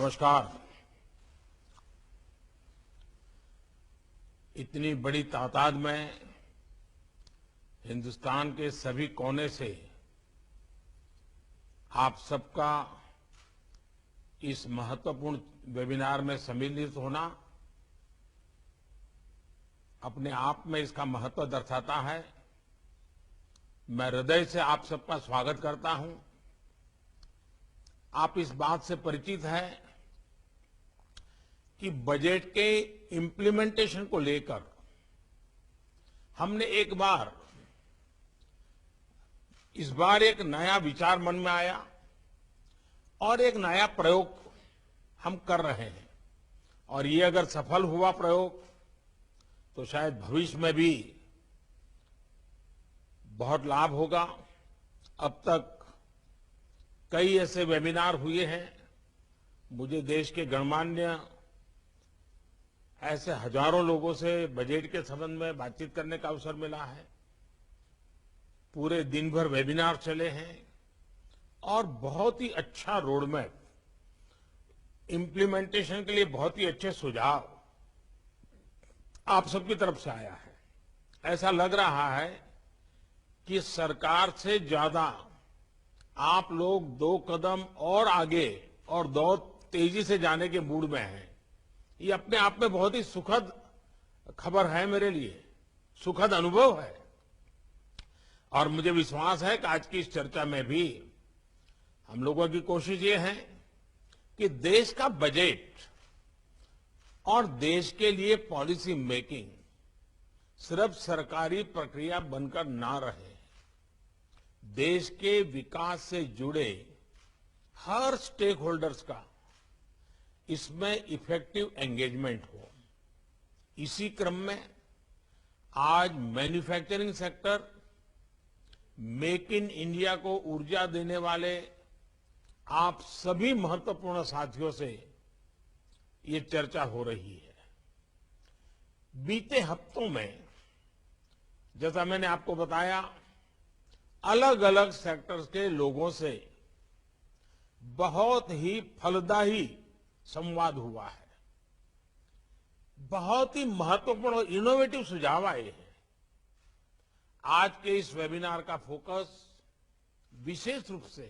नमस्कार। इतनी बड़ी तादाद में हिंदुस्तान के सभी कोने से आप सबका इस महत्वपूर्ण वेबिनार में सम्मिलित होना अपने आप में इसका महत्व दर्शाता है। मैं हृदय से आप सबका स्वागत करता हूं। आप इस बात से परिचित हैं कि बजट के इम्प्लीमेंटेशन को लेकर हमने इस बार एक नया विचार मन में आया और एक नया प्रयोग हम कर रहे हैं और ये अगर सफल हुआ प्रयोग तो शायद भविष्य में भी बहुत लाभ होगा। अब तक कई ऐसे वेबिनार हुए हैं। मुझे देश के गणमान्य ऐसे हजारों लोगों से बजट के संबंध में बातचीत करने का अवसर मिला है। पूरे दिन भर वेबिनार चले हैं और बहुत ही अच्छा रोडमैप, इम्प्लीमेंटेशन के लिए बहुत ही अच्छे सुझाव आप सबकी तरफ से आया है। ऐसा लग रहा है कि सरकार से ज्यादा आप लोग 2 कदम और आगे और 2 तेजी से जाने के मूड में हैं। ये अपने आप में बहुत ही सुखद खबर है, मेरे लिए सुखद अनुभव है और मुझे विश्वास है कि आज की इस चर्चा में भी हम लोगों की कोशिश ये है कि देश का बजट और देश के लिए पॉलिसी मेकिंग सिर्फ सरकारी प्रक्रिया बनकर ना रहे। देश के विकास से जुड़े हर स्टेक होल्डर्स का इसमें इफेक्टिव एंगेजमेंट हो। इसी क्रम में आज manufacturing sector, make in India को ऊर्जा देने वाले आप सभी महत्वपूर्ण साथियों से ये चर्चा हो रही है। बीते हफ्तों में जैसा मैंने आपको बताया, अलग अलग सेक्टर्स के लोगों से बहुत ही फलदायी संवाद हुआ है। बहुत ही महत्वपूर्ण और इनोवेटिव सुझाव आए हैं। आज के इस वेबिनार का फोकस विशेष रूप से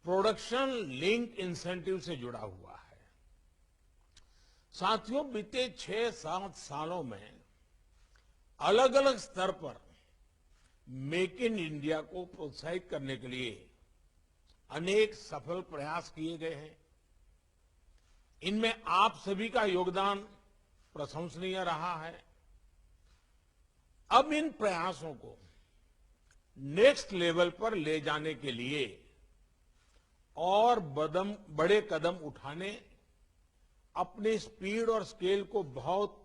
प्रोडक्शन लिंक इंसेंटिव से जुड़ा हुआ है। साथियों, बीते 6-7 सालों में अलग अलग स्तर पर मेक इन इंडिया को प्रोत्साहित करने के लिए अनेक सफल प्रयास किए गए हैं। इनमें आप सभी का योगदान प्रशंसनीय रहा है। अब इन प्रयासों को नेक्स्ट लेवल पर ले जाने के लिए और बड़े कदम उठाने, अपनी स्पीड और स्केल को बहुत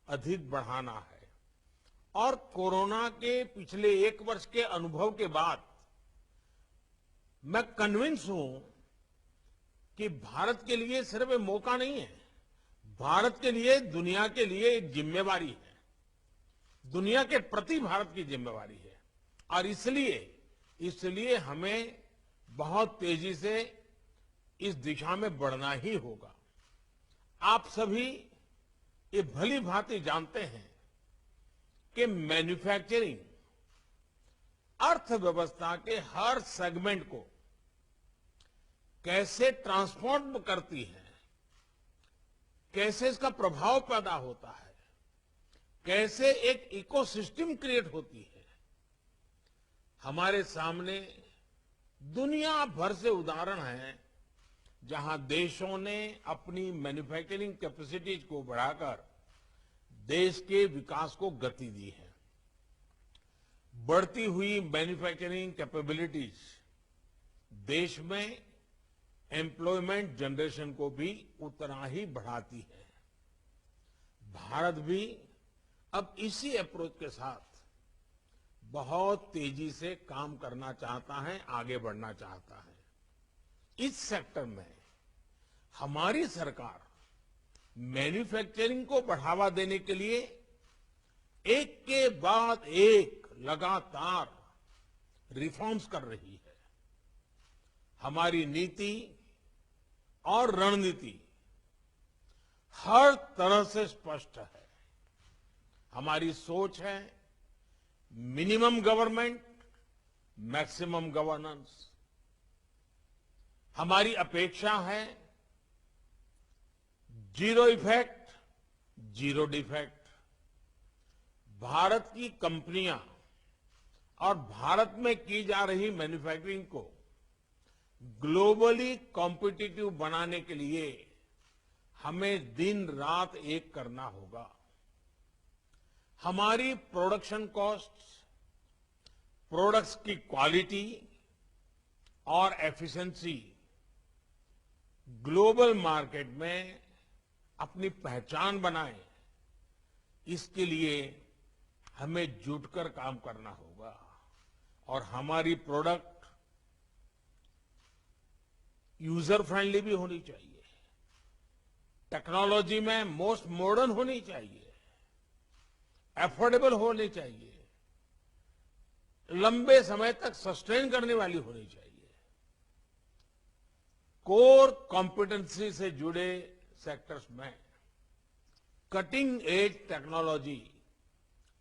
अधिक बढ़ाना है। और कोरोना के पिछले 1 वर्ष के अनुभव के बाद मैं कन्विंस हूं कि भारत के लिए सिर्फ एक मौका नहीं है, भारत के लिए, दुनिया के लिए एक जिम्मेवारी है। दुनिया के प्रति भारत की जिम्मेवारी है और इसलिए हमें बहुत तेजी से इस दिशा में बढ़ना ही होगा। आप सभी ये भली भांति जानते हैं कि मैन्युफैक्चरिंग अर्थव्यवस्था के हर सेगमेंट को कैसे ट्रांसफॉर्म करती है, कैसे इसका प्रभाव पैदा होता है, कैसे एक इकोसिस्टम क्रिएट होती है। हमारे सामने दुनिया भर से उदाहरण हैं जहां देशों ने अपनी मैन्युफैक्चरिंग कैपेसिटीज को बढ़ाकर देश के विकास को गति दी है। बढ़ती हुई मैन्युफैक्चरिंग कैपेबिलिटीज देश में एम्प्लॉयमेंट जनरेशन को भी उतना ही बढ़ाती है। भारत भी अब इसी अप्रोच के साथ बहुत तेजी से काम करना चाहता है, आगे बढ़ना चाहता है। इस सेक्टर में हमारी सरकार मैन्युफैक्चरिंग को बढ़ावा देने के लिए एक के बाद एक लगातार रिफॉर्म्स कर रही है। हमारी नीति और रणनीति हर तरह से स्पष्ट है। हमारी सोच है मिनिमम गवर्नमेंट, मैक्सिमम गवर्नेंस। हमारी अपेक्षा है zero effect, zero defect. Bharat की कंपनियां और भारत में की जा रही मैन्युफैक्चरिंग को ग्लोबली कॉम्पिटिटिव बनाने के लिए हमें दिन रात एक करना होगा। हमारी प्रोडक्शन कॉस्ट, प्रोडक्ट्स की क्वालिटी और एफिशिएंसी ग्लोबल मार्केट में अपनी पहचान बनाए, इसके लिए हमें जुटकर काम करना होगा। और हमारी प्रोडक्ट यूजर फ्रेंडली भी होनी चाहिए, टेक्नोलॉजी में मोस्ट मॉडर्न होनी चाहिए, अफोर्डेबल होनी चाहिए, लंबे समय तक सस्टेन करने वाली होनी चाहिए। कोर कॉम्पिटेंसी से जुड़े सेक्टर्स में कटिंग एज टेक्नोलॉजी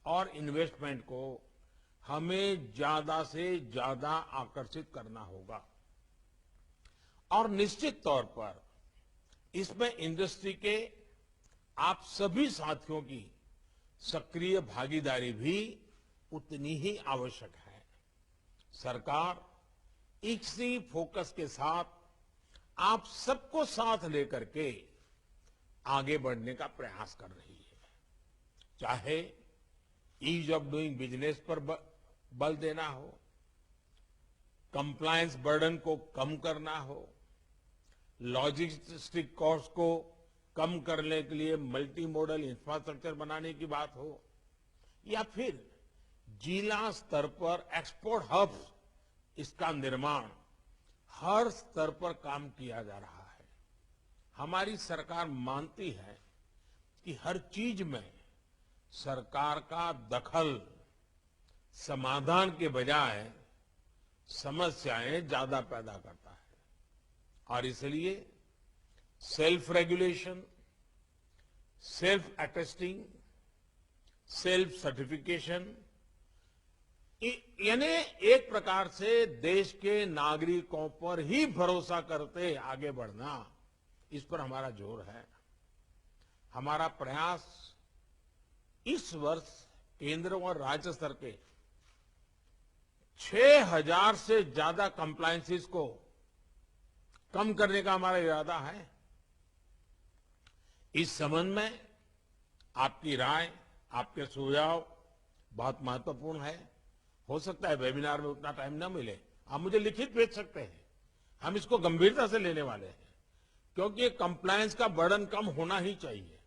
और इन्वेस्टमेंट को हमें ज्यादा से ज्यादा आकर्षित करना होगा। और निश्चित तौर पर इसमें इंडस्ट्री के आप सभी साथियों की सक्रिय भागीदारी भी उतनी ही आवश्यक है। सरकार इसी फोकस के साथ आप सबको साथ लेकर के आगे बढ़ने का प्रयास कर रही है। चाहे ईज ऑफ डूइंग बिजनेस पर बल देना हो, कंप्लायंस बर्डन को कम करना हो, लॉजिस्टिक कॉस्ट को कम करने के लिए मल्टी मॉडल इंफ्रास्ट्रक्चर बनाने की बात हो, या फिर जिला स्तर पर एक्सपोर्ट हब इसका निर्माण, हर स्तर पर काम किया जा रहा है। हमारी सरकार मानती है कि हर चीज में सरकार का दखल समाधान के बजाय समस्याएं ज्यादा पैदा करता है। और इसलिए self regulation, self attesting, self certification, यानी एक प्रकार से देश के नागरिकों पर ही भरोसा करते आगे बढ़ना, इस पर हमारा जोर है। हमारा प्रयास इस वर्ष केंद्र और राज्य स्तर के 6000 से ज्यादा कंप्लायंसेस को कम करने का हमारा इरादा है। इस संबंध में आपकी राय, आपके सुझाव बहुत महत्वपूर्ण है। हो सकता है वेबिनार में उतना टाइम न मिले, आप मुझे लिखित भेज सकते हैं। हम इसको गंभीरता से लेने वाले हैं, क्योंकि कंप्लायंस का बर्डन कम होना ही चाहिए।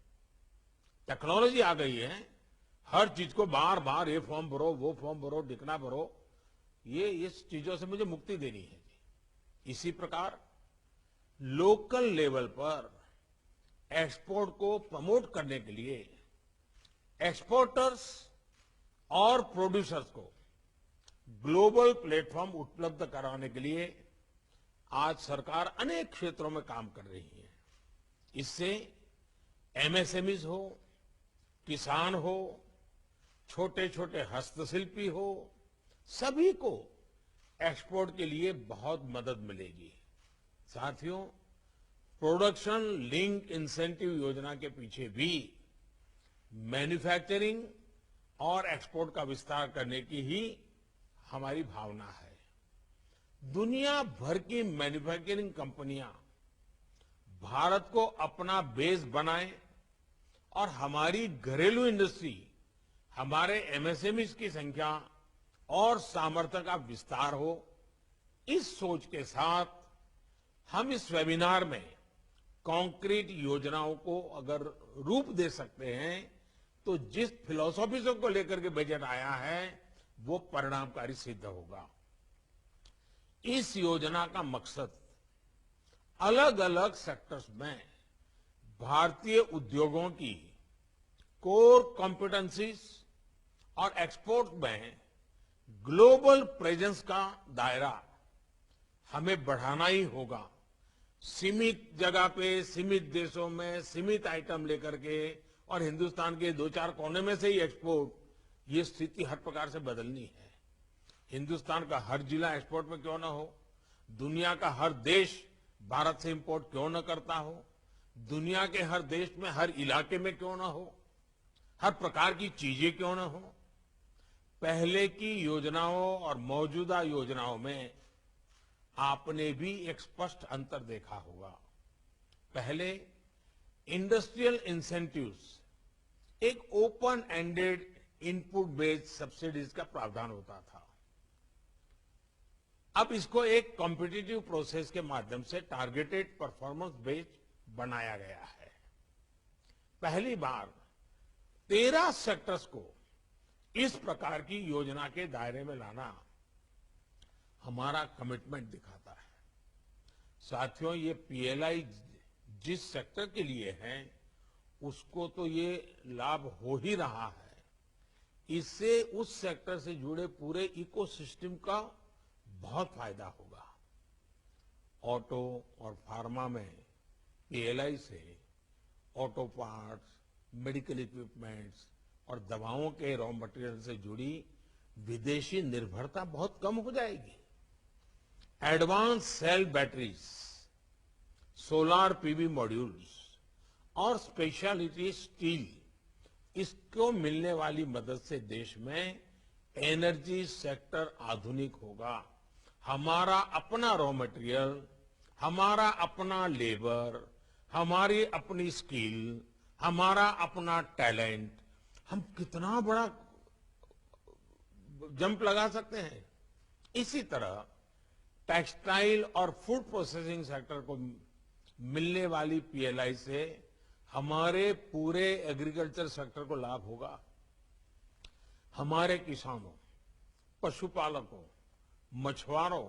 टेक्नोलॉजी आ गई है, हर चीज को बार बार ये फॉर्म भरो, वो फॉर्म भरो, दिखना भरो, ये इस चीजों से मुझे मुक्ति देनी है। इसी प्रकार लोकल लेवल पर एक्सपोर्ट को प्रमोट करने के लिए एक्सपोर्टर्स और प्रोड्यूसर्स को ग्लोबल प्लेटफॉर्म उपलब्ध कराने के लिए आज सरकार अनेक क्षेत्रों में काम कर रही है। इससे एमएसएमईज हो, किसान हो, छोटे छोटे हस्तशिल्पी हो, सभी को एक्सपोर्ट के लिए बहुत मदद मिलेगी। साथियों, प्रोडक्शन लिंक इंसेंटिव योजना के पीछे भी मैन्युफैक्चरिंग और एक्सपोर्ट का विस्तार करने की ही हमारी भावना है। दुनिया भर की मैन्युफैक्चरिंग कंपनियां भारत को अपना बेस बनाएं और हमारी घरेलू इंडस्ट्री, हमारे एमएसएमईज की संख्या और सामर्थ्य का विस्तार हो, इस सोच के साथ हम इस वेबिनार में कॉन्क्रीट योजनाओं को अगर रूप दे सकते हैं, तो जिस फिलॉसफी को लेकर के बजट आया है वो परिणामकारी सिद्ध होगा। इस योजना का मकसद अलग अलग सेक्टर्स में भारतीय उद्योगों की कोर कॉम्पिटेंसीज और एक्सपोर्ट में ग्लोबल प्रेजेंस का दायरा हमें बढ़ाना ही होगा। सीमित जगह पे, सीमित देशों में, सीमित आइटम लेकर के और हिंदुस्तान के 2-4 कोने में से ही एक्सपोर्ट, ये स्थिति हर प्रकार से बदलनी है। हिंदुस्तान का हर जिला एक्सपोर्ट में क्यों ना हो, दुनिया का हर देश भारत से इंपोर्ट क्यों न करता हो, दुनिया के हर देश में, हर इलाके में क्यों ना हो, हर प्रकार की चीजें क्यों ना हो। पहले की योजनाओं और मौजूदा योजनाओं में आपने भी एक स्पष्ट अंतर देखा होगा। पहले इंडस्ट्रियल इंसेंटिव्स एक open ended input based subsidies का प्रावधान होता था। अब इसको एक कॉम्पिटिटिव प्रोसेस के माध्यम से टारगेटेड परफॉर्मेंस बेस्ड बनाया गया है। पहली बार 13 सेक्टर्स को इस प्रकार की योजना के दायरे में लाना हमारा कमिटमेंट दिखाता है। साथियों, ये पीएलआई जिस सेक्टर के लिए है उसको तो ये लाभ हो ही रहा है, इससे उस सेक्टर से जुड़े पूरे इकोसिस्टम का बहुत फायदा होगा। ऑटो और फार्मा में पीएलआई से ऑटो पार्ट्स, मेडिकल इक्विपमेंट्स और दवाओं के रॉ मटेरियल से जुड़ी विदेशी निर्भरता बहुत कम हो जाएगी। Advance cell batteries, solar PV modules और स्पेशलिटी स्टील, इसको मिलने वाली मदद से देश में एनर्जी सेक्टर आधुनिक होगा। हमारा अपना रॉ मटेरियल, हमारा अपना लेबर, हमारी अपनी स्किल, हमारा अपना टैलेंट, हम कितना बड़ा जंप लगा सकते हैं। इसी तरह टेक्सटाइल और फूड प्रोसेसिंग सेक्टर को मिलने वाली पीएलआई से हमारे पूरे एग्रीकल्चर सेक्टर को लाभ होगा। हमारे किसानों, पशुपालकों, मछुआरों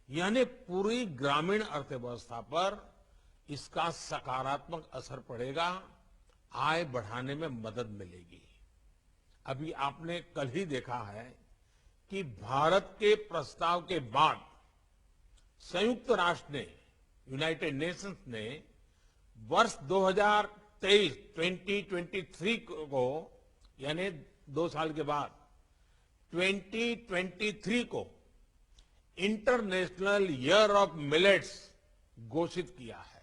यानी पूरी ग्रामीण अर्थव्यवस्था पर इसका सकारात्मक असर पड़ेगा, आय बढ़ाने में मदद मिलेगी। अभी आपने कल ही देखा है कि भारत के प्रस्ताव के बाद संयुक्त राष्ट्र ने, यूनाइटेड नेशंस ने वर्ष 2023 को, यानी 2 साल के बाद 2023 को इंटरनेशनल ईयर ऑफ मिलेट्स घोषित किया है।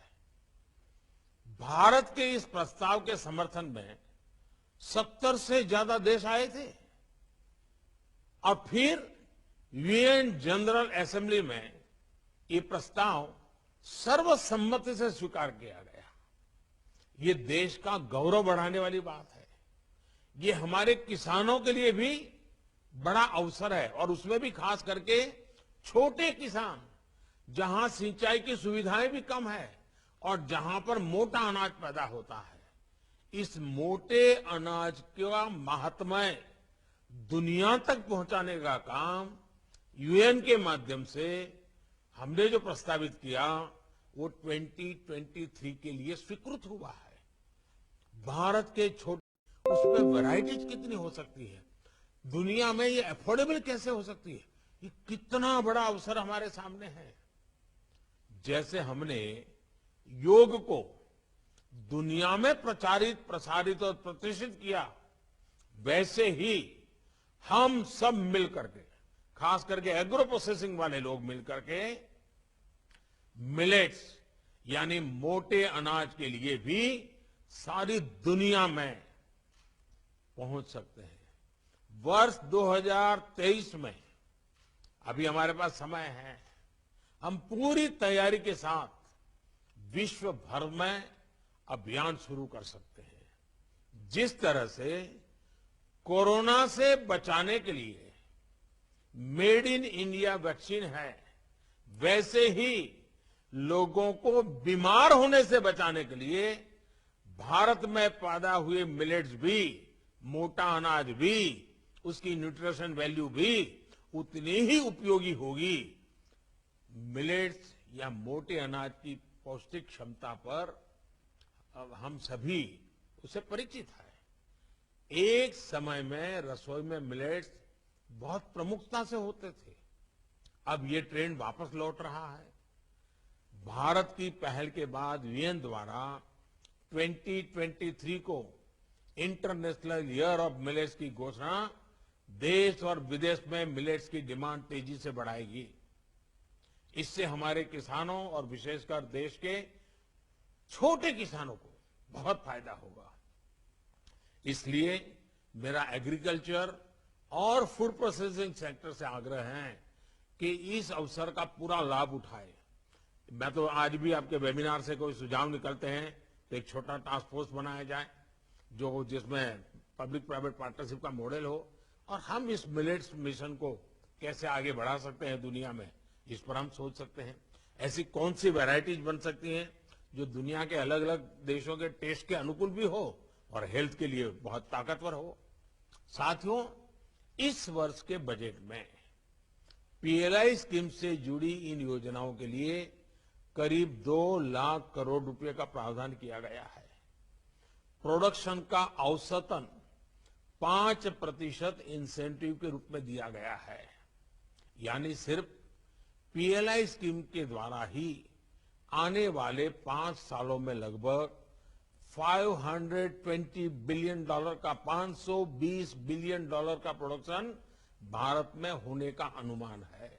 भारत के इस प्रस्ताव के समर्थन में 70 से ज्यादा देश आए थे और फिर यूएन जनरल असेंबली में ये प्रस्ताव सर्वसम्मति से स्वीकार किया गया। ये देश का गौरव बढ़ाने वाली बात है। ये हमारे किसानों के लिए भी बड़ा अवसर है और उसमें भी खास करके छोटे किसान, जहां सिंचाई की सुविधाएं भी कम है और जहां पर मोटा अनाज पैदा होता है, इस मोटे अनाज का महात्म्य दुनिया तक पहुंचाने का काम यूएन के माध्यम से हमने जो प्रस्तावित किया वो 2023 के लिए स्वीकृत हुआ है। भारत के छोटे, उसमें वैरायटीज कितनी हो सकती है, दुनिया में ये अफोर्डेबल कैसे हो सकती है, ये कितना बड़ा अवसर हमारे सामने है। जैसे हमने योग को दुनिया में प्रचारित, प्रसारित और प्रतिष्ठित किया, वैसे ही हम सब मिलकर के, खास करके एग्रो प्रोसेसिंग वाले लोग मिलकर के मिलेट्स यानी मोटे अनाज के लिए भी सारी दुनिया में पहुंच सकते हैं। वर्ष 2023 में अभी हमारे पास समय है, हम पूरी तैयारी के साथ विश्व भर में अभियान शुरू कर सकते हैं। जिस तरह से कोरोना से बचाने के लिए मेड इन इंडिया वैक्सीन है, वैसे ही लोगों को बीमार होने से बचाने के लिए भारत में पैदा हुए मिलेट्स भी, मोटा अनाज भी, उसकी न्यूट्रिशन वैल्यू भी उतनी ही उपयोगी होगी। मिलेट्स या मोटे अनाज की पौष्टिक क्षमता पर अब हम सभी उससे परिचित है। एक समय में रसोई में मिलेट्स बहुत प्रमुखता से होते थे, अब ये ट्रेंड वापस लौट रहा है। भारत की पहल के बाद यूएन द्वारा 2023 को इंटरनेशनल ईयर ऑफ मिलेट्स की घोषणा देश और विदेश में मिलेट्स की डिमांड तेजी से बढ़ाएगी। इससे हमारे किसानों और विशेषकर देश के छोटे किसानों को बहुत फायदा होगा। इसलिए मेरा एग्रीकल्चर और फूड प्रोसेसिंग सेक्टर से आग्रह है कि इस अवसर का पूरा लाभ उठाए। मैं तो आज भी आपके वेबिनार से कोई सुझाव निकलते हैं तो एक छोटा टास्क फोर्स बनाया जाए जो जिसमें पब्लिक प्राइवेट पार्टनरशिप का मॉडल हो और हम इस मिलेट्स मिशन को कैसे आगे बढ़ा सकते हैं दुनिया में, इस पर हम सोच सकते हैं। ऐसी कौन सी वैरायटीज बन सकती हैं जो दुनिया के अलग अलग देशों के टेस्ट के अनुकूल भी हो और हेल्थ के लिए बहुत ताकतवर हो। साथियों, इस वर्ष के बजट में पीएलआई स्कीम से जुड़ी इन योजनाओं के लिए करीब 2 लाख करोड़ रुपए का प्रावधान किया गया है। प्रोडक्शन का औसतन 5% इंसेंटिव के रूप में दिया गया है। यानी सिर्फ पीएलआई स्कीम के द्वारा ही आने वाले 5 सालों में लगभग $520 बिलियन का 520 बिलियन डॉलर का प्रोडक्शन भारत में होने का अनुमान है।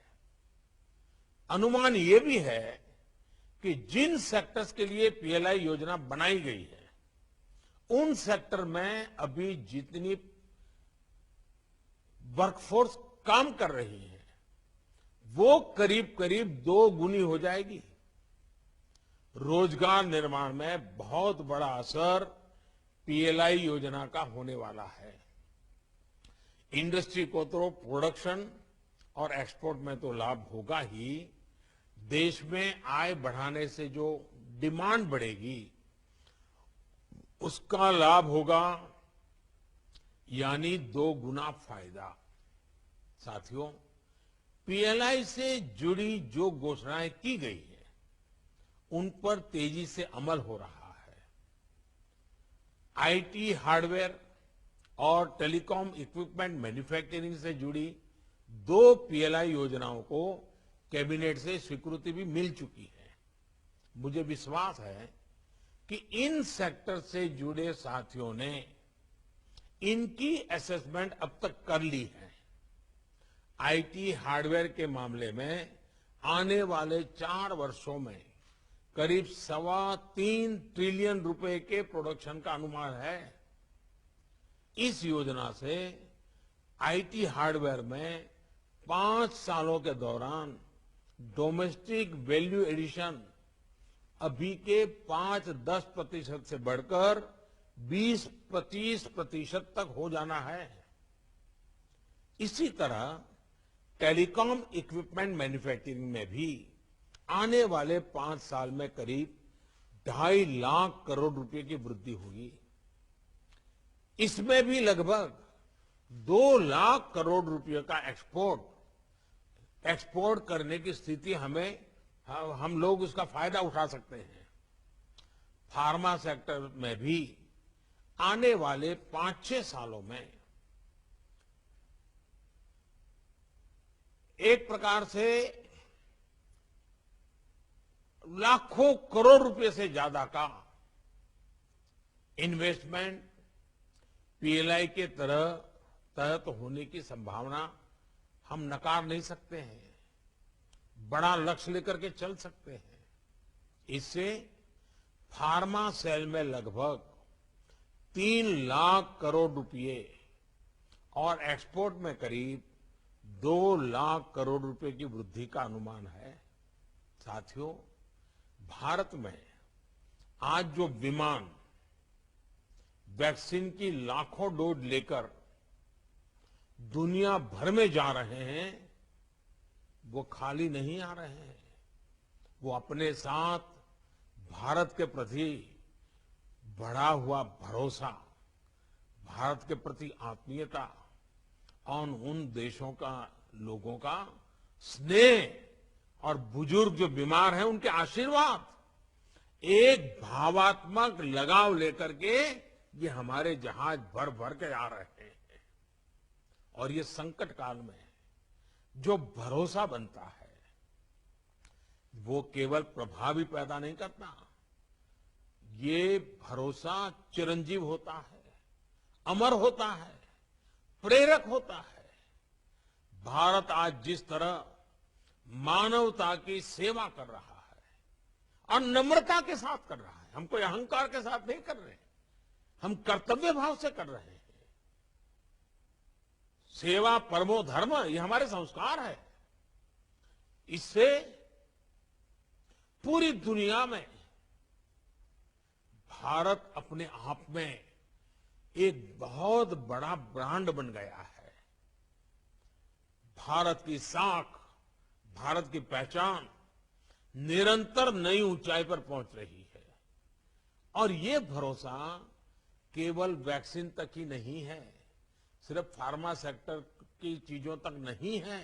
अनुमान ये भी है कि जिन सेक्टर्स के लिए पीएलआई योजना बनाई गई है उन सेक्टर में अभी जितनी वर्कफोर्स काम कर रही है वो करीब करीब 2 गुनी हो जाएगी। रोजगार निर्माण में बहुत बड़ा असर पीएलआई योजना का होने वाला है। इंडस्ट्री को तो प्रोडक्शन और एक्सपोर्ट में तो लाभ होगा ही, देश में आय बढ़ाने से जो डिमांड बढ़ेगी उसका लाभ होगा, यानी 2 गुना फायदा। साथियों, पीएलआई से जुड़ी जो घोषणाएं की गई है उन पर तेजी से अमल हो रहा है। आईटी हार्डवेयर और टेलीकॉम इक्विपमेंट मैन्युफैक्चरिंग से जुड़ी 2 पीएलआई योजनाओं को कैबिनेट से स्वीकृति भी मिल चुकी है। मुझे विश्वास है कि इन सेक्टर से जुड़े साथियों ने इनकी असेसमेंट अब तक कर ली है। आईटी हार्डवेयर के मामले में आने वाले 4 वर्षों में करीब 3.25 ट्रिलियन रुपए के प्रोडक्शन का अनुमान है। इस योजना से आईटी हार्डवेयर में 5 सालों के दौरान डोमेस्टिक वैल्यू एडिशन अभी के 5-10% से बढ़कर 20-25% तक हो जाना है। इसी तरह टेलीकॉम इक्विपमेंट मैन्युफैक्चरिंग में भी आने वाले 5 साल में करीब 2.5 लाख करोड़ रुपए की वृद्धि होगी। इसमें भी लगभग 2 लाख करोड़ रुपए का एक्सपोर्ट करने की स्थिति हम लोग उसका फायदा उठा सकते हैं। फार्मा सेक्टर में भी आने वाले 5-6 सालों में एक प्रकार से लाखों करोड़ रुपए से ज्यादा का इन्वेस्टमेंट पीएलआई के तहत होने की संभावना हम नकार नहीं सकते हैं। बड़ा लक्ष्य लेकर के चल सकते हैं। इससे फार्मा सेल में लगभग 3 लाख करोड़ रुपए और एक्सपोर्ट में करीब 2 लाख करोड़ रुपए की वृद्धि का अनुमान है। साथियों, भारत में आज जो विमान वैक्सीन की लाखों डोज लेकर दुनिया भर में जा रहे हैं वो खाली नहीं आ रहे हैं। वो अपने साथ भारत के प्रति बढ़ा हुआ भरोसा, भारत के प्रति आत्मीयता और उन देशों का लोगों का स्नेह और बुजुर्ग जो बीमार हैं उनके आशीर्वाद, एक भावात्मक लगाव लेकर के ये हमारे जहाज भर भर के आ रहे हैं। और ये संकट काल में जो भरोसा बनता है, वो केवल प्रभाव ही पैदा नहीं करता, ये भरोसा चिरंजीव होता है, अमर होता है, प्रेरक होता है। भारत आज जिस तरह मानवता की सेवा कर रहा है और नम्रता के साथ कर रहा है, हम कोई अहंकार के साथ नहीं कर रहे, हम कर्तव्य भाव से कर रहे हैं। सेवा परमो धर्म, ये हमारे संस्कार है। इससे पूरी दुनिया में भारत अपने आप में एक बहुत बड़ा ब्रांड बन गया है। भारत की साख, भारत की पहचान निरंतर नई ऊंचाई पर पहुंच रही है। और ये भरोसा केवल वैक्सीन तक ही नहीं है, सिर्फ फार्मा सेक्टर की चीजों तक नहीं है।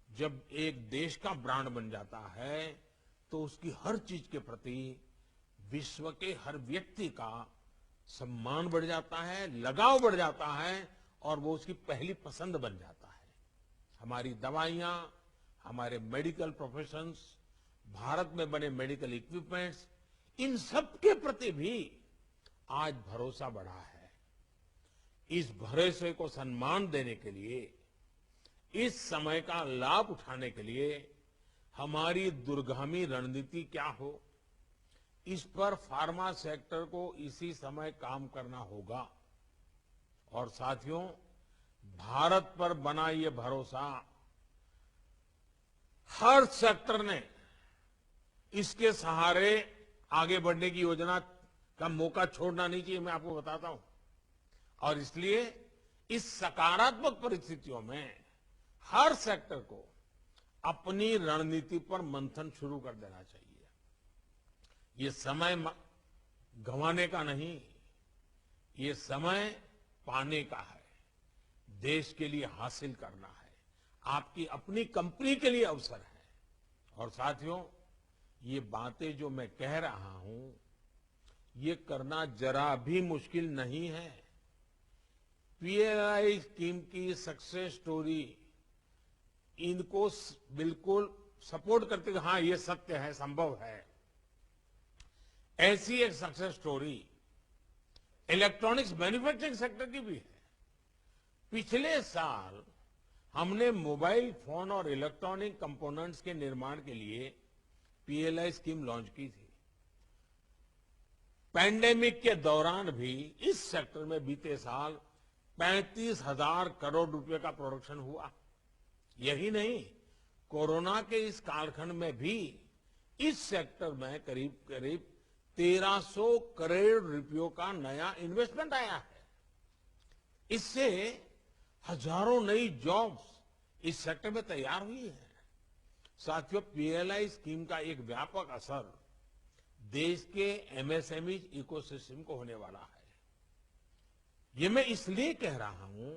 जब एक देश का ब्रांड बन जाता है तो उसकी हर चीज के प्रति विश्व के हर व्यक्ति का सम्मान बढ़ जाता है, लगाव बढ़ जाता है और वो उसकी पहली पसंद बन जाता है। हमारी दवाइयां, हमारे मेडिकल प्रोफेशंस, भारत में बने मेडिकल इक्विपमेंट्स, इन सब के प्रति भी आज भरोसा बढ़ा है। इस भरोसे को सम्मान देने के लिए, इस समय का लाभ उठाने के लिए हमारी दूरगामी रणनीति क्या हो, इस पर फार्मा सेक्टर को इसी समय काम करना होगा। और साथियों, भारत पर बना ये भरोसा हर सेक्टर ने इसके सहारे आगे बढ़ने की योजना का मौका छोड़ना नहीं चाहिए, मैं आपको बताता हूं। और इसलिए इस सकारात्मक परिस्थितियों में हर सेक्टर को अपनी रणनीति पर मंथन शुरू कर देना चाहिए। ये समय गंवाने का नहीं, ये समय पाने का है, देश के लिए हासिल करना है, आपकी अपनी कंपनी के लिए अवसर है। और साथियों, ये बातें जो मैं कह रहा हूं, ये करना जरा भी मुश्किल नहीं है। पीएलआई स्कीम की सक्सेस स्टोरी इनको बिल्कुल सपोर्ट करते हैं। हाँ, ये सत्य है, संभव है। ऐसी एक success story electronics manufacturing sector की भी है। पिछले साल हमने मोबाइल फोन और इलेक्ट्रॉनिक कंपोनेंट्स के निर्माण के लिए पीएलआई स्कीम लॉन्च की थी। पैंडेमिक के दौरान भी इस सेक्टर में बीते साल 35,000 करोड़ रुपए का प्रोडक्शन हुआ। यही नहीं, कोरोना के इस कालखंड में भी इस सेक्टर में करीब करीब 1300 करोड़ रुपयों का नया इन्वेस्टमेंट आया है। इससे हजारों नई जॉब्स इस सेक्टर में तैयार हुई है। साथियों, पीएलआई स्कीम का एक व्यापक असर देश के एमएसएमई इकोसिस्टम को होने वाला है। ये मैं इसलिए कह रहा हूं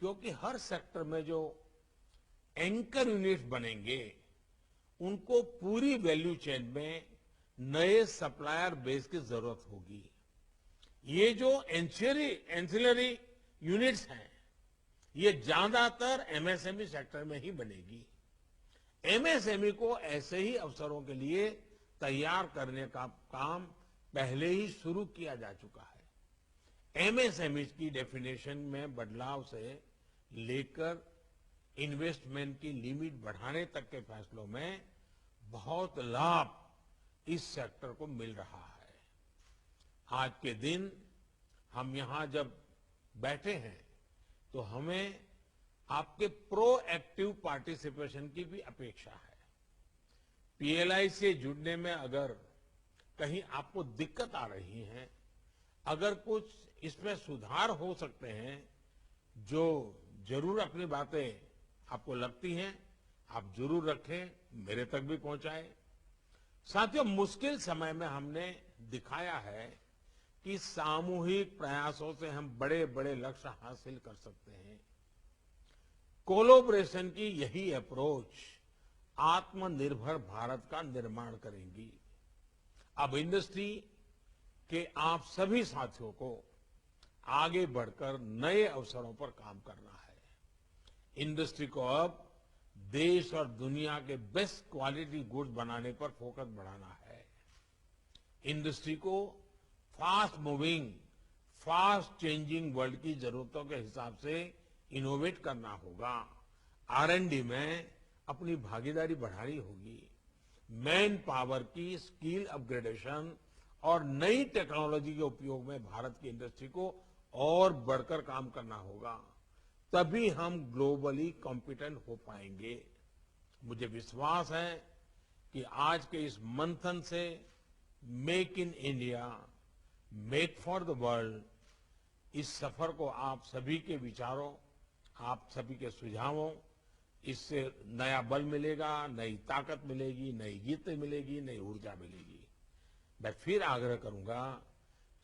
क्योंकि हर सेक्टर में जो एंकर यूनिट्स बनेंगे, उनको पूरी वैल्यू चेन में नए सप्लायर बेस की जरूरत होगी। ये जो एंसिलरी यूनिट्स हैं, ये ज्यादातर एमएसएमई सेक्टर में ही बनेगी। एमएसएमई को ऐसे ही अवसरों के लिए तैयार करने का काम पहले ही शुरू किया जा चुका है। एमएसएमई की डेफिनेशन में बदलाव से लेकर इन्वेस्टमेंट की लिमिट बढ़ाने तक के फैसलों में बहुत लाभ इस सेक्टर को मिल रहा है। आज के दिन हम यहां जब बैठे हैं तो हमें आपके प्रोएक्टिव पार्टिसिपेशन की भी अपेक्षा है। पीएलआई से जुड़ने में अगर कहीं आपको दिक्कत आ रही है, अगर कुछ इसमें सुधार हो सकते हैं, जो जरूर अपनी बातें आपको लगती हैं, आप जरूर रखें, मेरे तक भी पहुंचाएं। साथियों, मुश्किल समय में हमने दिखाया है कि सामूहिक प्रयासों से हम बड़े बड़े लक्ष्य हासिल कर सकते हैं। कोलैबोरेशन की यही अप्रोच आत्मनिर्भर भारत का निर्माण करेंगी। अब इंडस्ट्री के आप सभी साथियों को आगे बढ़कर नए अवसरों पर काम करना है। इंडस्ट्री को अब देश और दुनिया के बेस्ट क्वालिटी गुड्स बनाने पर फोकस बढ़ाना है। इंडस्ट्री को fast moving, fast changing world की जरूरतों के हिसाब से इनोवेट करना होगा। R&D में अपनी भागीदारी बढ़ानी होगी। मैन पावर की स्किल अपग्रेडेशन और नई टेक्नोलॉजी के उपयोग में भारत की इंडस्ट्री को और बढ़कर काम करना होगा। तभी हम ग्लोबली कॉम्पिटेंट हो पाएंगे। मुझे विश्वास है कि आज के इस मंथन से make in India, make for the world, इस सफर को आप सभी के विचारों, आप सभी के सुझावों, इससे नया बल मिलेगा, नई ताकत मिलेगी, नई गति मिलेगी, नई ऊर्जा मिलेगी। मैं फिर आग्रह करूंगा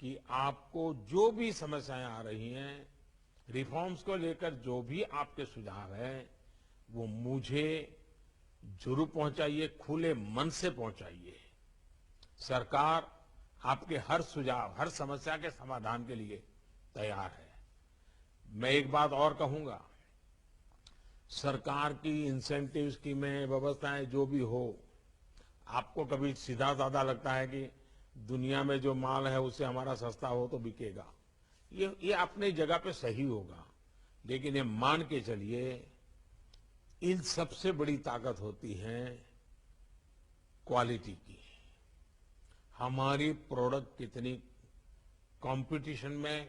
कि आपको जो भी समस्याएं आ रही हैं, रिफॉर्म्स को लेकर जो भी आपके सुझाव हैं, वो मुझे जरूर पहुंचाइए, खुले मन से पहुंचाइए। सरकार आपके हर सुझाव, हर समस्या के समाधान के लिए तैयार है। मैं एक बात और कहूंगा, सरकार की इंसेंटिव स्कीमें, व्यवस्थाएं जो भी हो, आपको कभी सीधा साधा लगता है कि दुनिया में जो माल है उससे हमारा सस्ता हो तो बिकेगा, ये अपनी जगह पे सही होगा, लेकिन ये मान के चलिए इन सबसे बड़ी ताकत होती है क्वालिटी की। हमारी प्रोडक्ट कितनी कंपटीशन में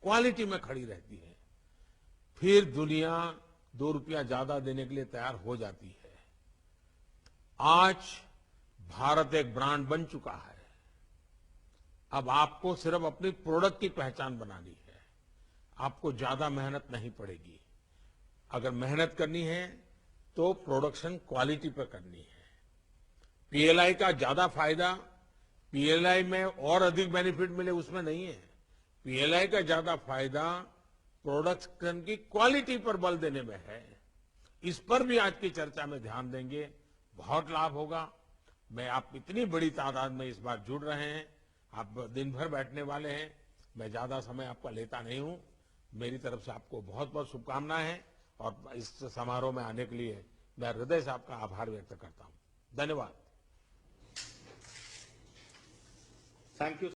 क्वालिटी में खड़ी रहती है, फिर दुनिया 2 रुपया ज्यादा देने के लिए तैयार हो जाती है। आज भारत एक ब्रांड बन चुका है। अब आपको सिर्फ अपनी प्रोडक्ट की पहचान बनानी है, आपको ज्यादा मेहनत नहीं पड़ेगी। अगर मेहनत करनी है तो प्रोडक्शन क्वालिटी पर करनी है। पीएलआई का ज्यादा फायदा, पीएलआई में और अधिक बेनिफिट मिले उसमें नहीं है। पीएलआई का ज्यादा फायदा प्रोडक्शन की क्वालिटी पर बल देने में है। इस पर भी आज की चर्चा में ध्यान देंगे, बहुत लाभ होगा। मैं आप इतनी बड़ी तादाद में इस बार जुड़ रहे हैं, आप दिन भर बैठने वाले हैं, मैं ज्यादा समय आपका लेता नहीं हूं। मेरी तरफ से आपको बहुत बहुत शुभकामनाएं हैं और इस समारोह में आने के लिए मैं हृदय से आपका आभार व्यक्त करता हूं। धन्यवाद। Thank you.